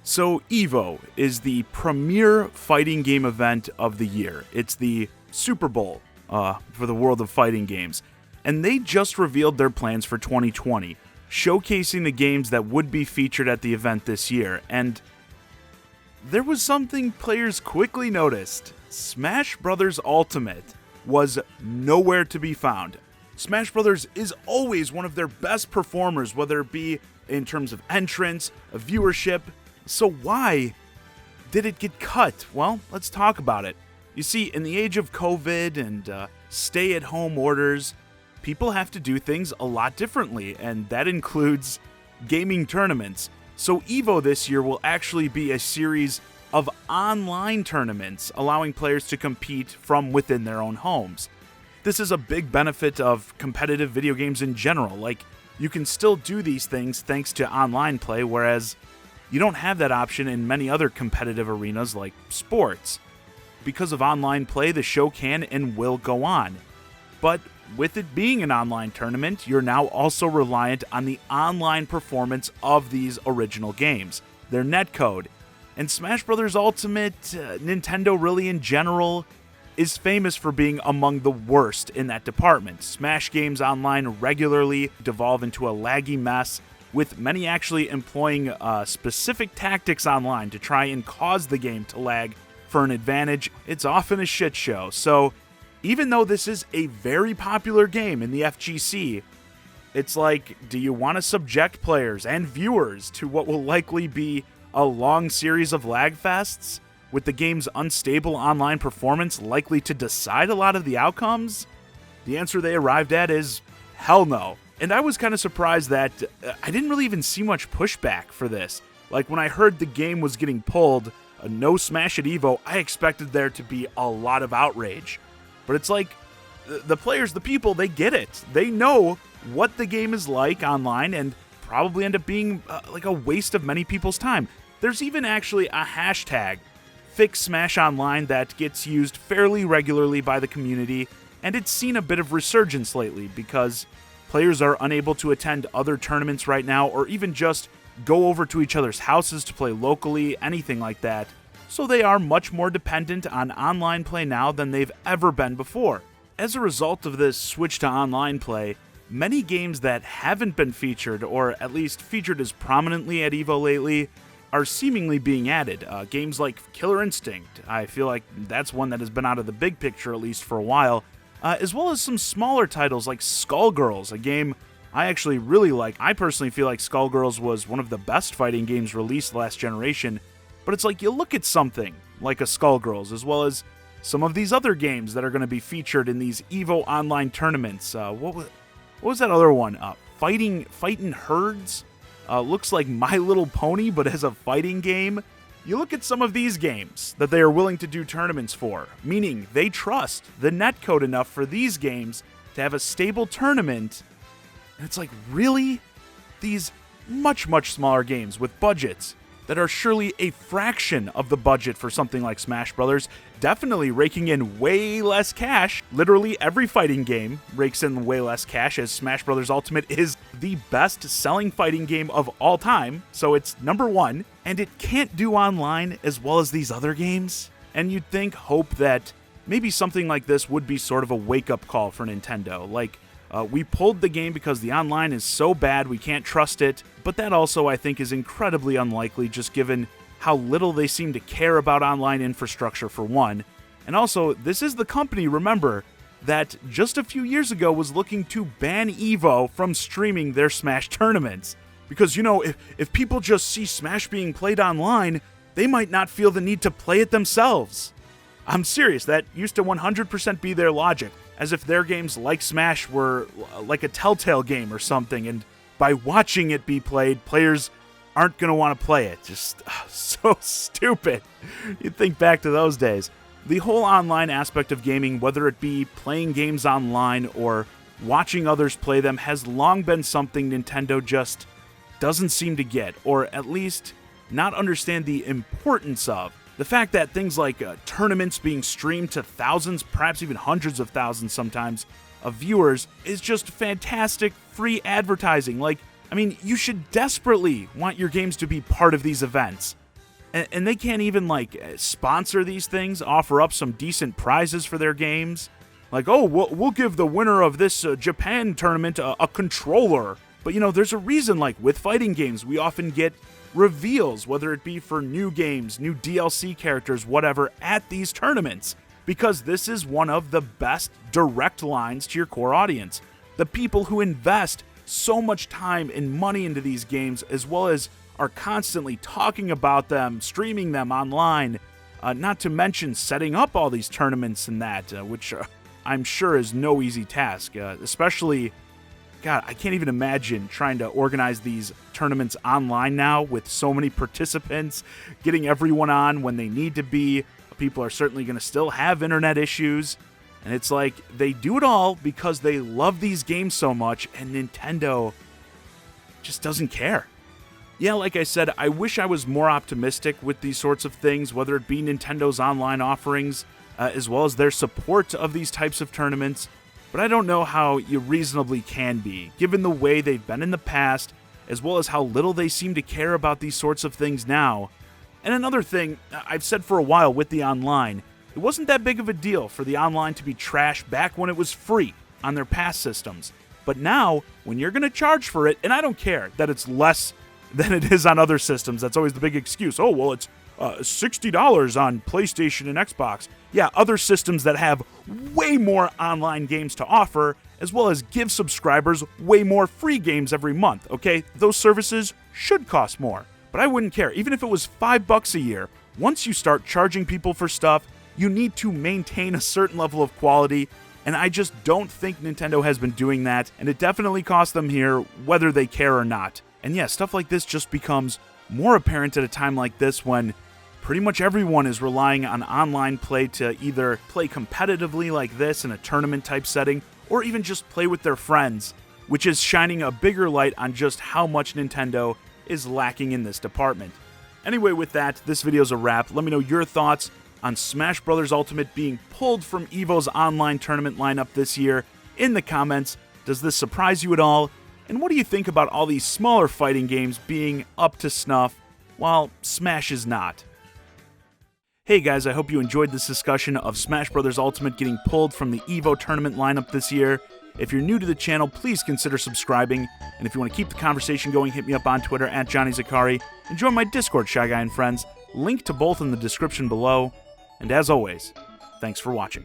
So EVO is the premier fighting game event of the year. It's the Super Bowl for the world of fighting games. And they just revealed their plans for 2020, showcasing the games that would be featured at the event this year. And there was something players quickly noticed. Smash Bros. Ultimate was nowhere to be found. Smash Bros. Is always one of their best performers, whether it be in terms of entrance, viewership. So why did it get cut? Well, let's talk about it. You see, in the age of COVID and stay-at-home orders, people have to do things a lot differently, and that includes gaming tournaments. So EVO this year will actually be a series of online tournaments, allowing players to compete from within their own homes. This is a big benefit of competitive video games in general. Like, you can still do these things thanks to online play, whereas you don't have that option in many other competitive arenas like sports. Because of online play, the show can and will go on. But with it being an online tournament, you're now also reliant on the online performance of these original games, their netcode. And Smash Bros. Ultimate, Nintendo really in general, is famous for being among the worst in that department. Smash games online regularly devolve into a laggy mess, with many actually employing specific tactics online to try and cause the game to lag for an advantage. It's often a shit show. So even though this is a very popular game in the FGC, it's like, do you want to subject players and viewers to what will likely be a long series of lag fests, with the game's unstable online performance likely to decide a lot of the outcomes? The answer they arrived at is hell no. And I was kind of surprised that I didn't really even see much pushback for this. Like, when I heard the game was getting pulled, no Smash at EVO, I expected there to be a lot of outrage. But it's like, the players, the people, they get it. They know what the game is like online, and probably end up being like a waste of many people's time. There's even actually a hashtag, #FixSmashOnline, that gets used fairly regularly by the community, and it's seen a bit of resurgence lately because players are unable to attend other tournaments right now, or even just go over to each other's houses to play locally, anything like that. So they are much more dependent on online play now than they've ever been before. As a result of this switch to online play, many games that haven't been featured, or at least featured as prominently at EVO lately, are seemingly being added. Games like Killer Instinct, I feel like that's one that has been out of the big picture at least for a while, as well as some smaller titles like Skullgirls, a game I actually really like. I personally feel like Skullgirls was one of the best fighting games released last generation, but it's like you look at something like a Skullgirls, as well as some of these other games that are going to be featured in these EVO online tournaments. What was that other one? Fighting Herds? Looks like My Little Pony, but as a fighting game. You look at some of these games that they are willing to do tournaments for, meaning they trust the netcode enough for these games to have a stable tournament. And it's like, really? These much, much smaller games with budgets that are surely a fraction of the budget for something like Smash Bros., definitely raking in way less cash. Literally every fighting game rakes in way less cash, as Smash Bros. Ultimate is the best-selling fighting game of all time, so it's number one, and it can't do online as well as these other games. And you'd hope that maybe something like this would be sort of a wake-up call for Nintendo, like, we pulled the game because the online is so bad we can't trust it, but that also I think is incredibly unlikely, just given how little they seem to care about online infrastructure for one. And also, this is the company, remember, that just a few years ago was looking to ban EVO from streaming their Smash tournaments. Because, you know, if people just see Smash being played online, they might not feel the need to play it themselves. I'm serious, that used to 100% be their logic, as if their games like Smash were like a Telltale game or something, and by watching it be played, players aren't going to want to play it. Just so stupid. You think back to those days. The whole online aspect of gaming, whether it be playing games online or watching others play them, has long been something Nintendo just doesn't seem to get, or at least not understand the importance of. The fact that things like tournaments being streamed to thousands, perhaps even hundreds of thousands sometimes, of viewers is just fantastic free advertising. Like, I mean, you should desperately want your games to be part of these events. And they can't even, like, sponsor these things, offer up some decent prizes for their games. Like, oh, we'll give the winner of this Japan tournament a controller. But, you know, there's a reason, like, with fighting games, we often get reveals, whether it be for new games, new DLC characters, whatever, at these tournaments. Because this is one of the best direct lines to your core audience. The people who invest so much time and money into these games, as well as are constantly talking about them, streaming them online, not to mention setting up all these tournaments and that, which I'm sure is no easy task, especially, God, I can't even imagine trying to organize these tournaments online now with so many participants, getting everyone on when they need to be. People are certainly going to still have internet issues, and it's like they do it all because they love these games so much, and Nintendo just doesn't care. Yeah, like I said, I wish I was more optimistic with these sorts of things, whether it be Nintendo's online offerings, as well as their support of these types of tournaments, but I don't know how you reasonably can be, given the way they've been in the past, as well as how little they seem to care about these sorts of things now. And another thing, I've said for a while with the online, it wasn't that big of a deal for the online to be trash back when it was free on their past systems. But now, when you're going to charge for it, and I don't care that it's less than it is on other systems. That's always the big excuse. Oh, well, it's $60 on PlayStation and Xbox. Yeah, other systems that have way more online games to offer, as well as give subscribers way more free games every month, okay? Those services should cost more, but I wouldn't care. Even if it was $5 a year, once you start charging people for stuff, you need to maintain a certain level of quality, and I just don't think Nintendo has been doing that, and it definitely costs them here, whether they care or not. And yeah, stuff like this just becomes more apparent at a time like this when pretty much everyone is relying on online play to either play competitively like this in a tournament type setting, or even just play with their friends, which is shining a bigger light on just how much Nintendo is lacking in this department. Anyway, with that, this video's a wrap. Let me know your thoughts on Smash Bros. Ultimate being pulled from EVO's online tournament lineup this year in the comments. Does this surprise you at all? And what do you think about all these smaller fighting games being up to snuff, while Smash is not? Hey guys, I hope you enjoyed this discussion of Smash Bros. Ultimate getting pulled from the EVO tournament lineup this year. If you're new to the channel, please consider subscribing. And if you want to keep the conversation going, hit me up on Twitter at JohnnyZakari and join my Discord, ChiGuy and Friends. Link to both in the description below. And as always, thanks for watching.